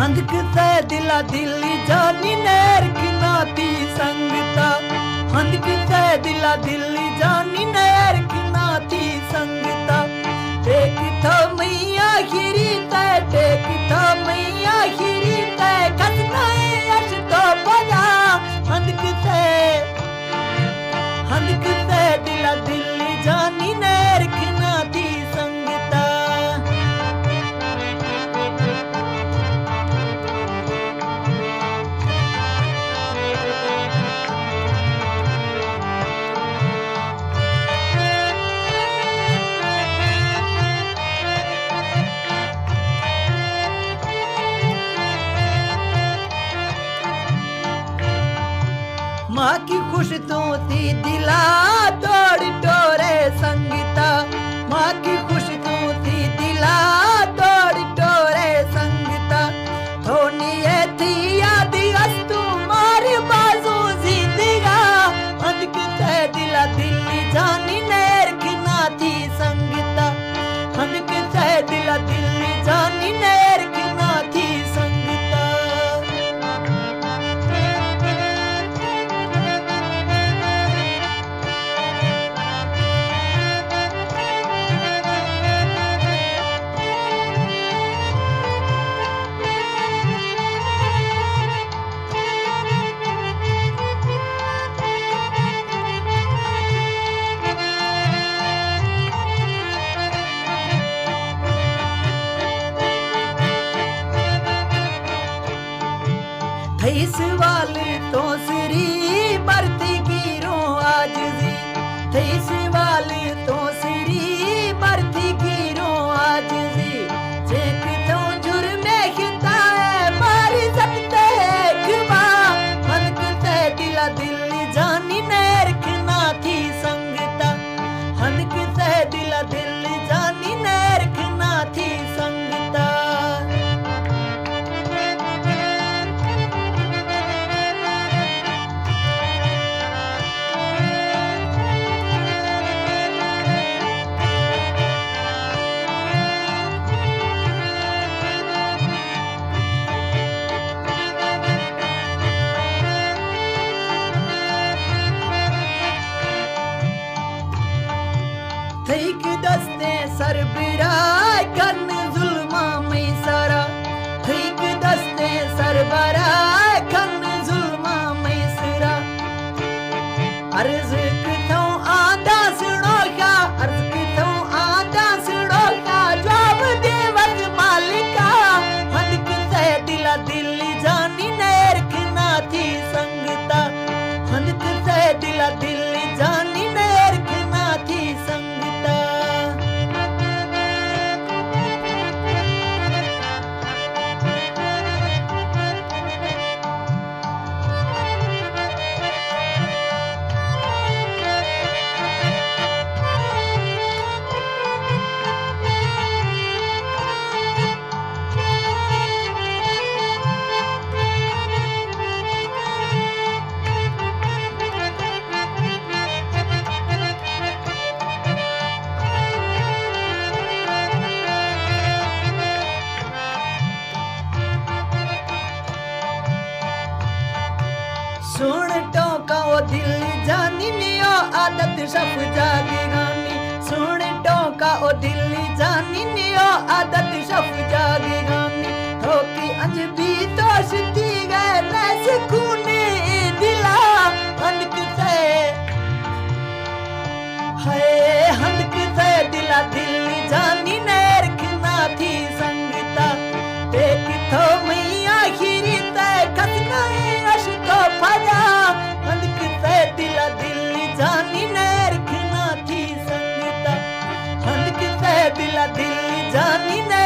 हंदक से दिला दिली जानी नैर किनाती संगता हंदक से दिला दिली जानी नैर किनाती संगता टेक था मैया खिरी तय टेक था मैया खिरी तय कसना अश तो बजा हंदक से दिला दिली जानी नैर किनाती संगता माँ की खुश तो थी दिला दौड़ टोरे संगीता माँ की खुश तो थी दिला दौड़ टोरे संगीता थोनी ये थी याद अस्तु मारी बाजू जिंदगा हंदक से दिला दिल्ली जानी नैर किनाती संगीता हंदक से दिला दिल्ली जानी नैर किनाती संगीता थईस वाले तो श्री भरती गिरो आज जी थईस वाले तो श्री भरती गिरो आज जी चेक तो जुर में खिता है मारी सकते खबा हंदक से दिला दिल्ली जानी नैर किनाती संगता हंदक से दिला दिल्ली जानी नैर किनाती संगता थईक दस्ते सरबरा कन जुल्मा में सारा थईक दस्ते सरबरा कन जुल्मा में सरा अर्ज किथों आदा सुनो का अर्ज किथों आदा सुनो का जवाब देवत मालिका हंदक से दिला दिल्ली जानी नैर किनाती संगता हंदक से दिला दिल्ली जानी नैर किनाती संगता सुन टोका ओ दिल जानी नियो आदत शफ जागी गानी सुन टोका ओ दिल जानी नियो आदत शफ जागी गानी ठोकी अंज भी तो सिद्धि गए नैस खूने दिला हंदक से है हंदक से दिला दिल्ली जानी नैर किनाती संगता टेक थो मैया खिरी तय कसना अश तो फजा हंदक से दिला दिल्ली जानी नैर किनाती संगता हंदक से दिला दिल्ली जानी नैर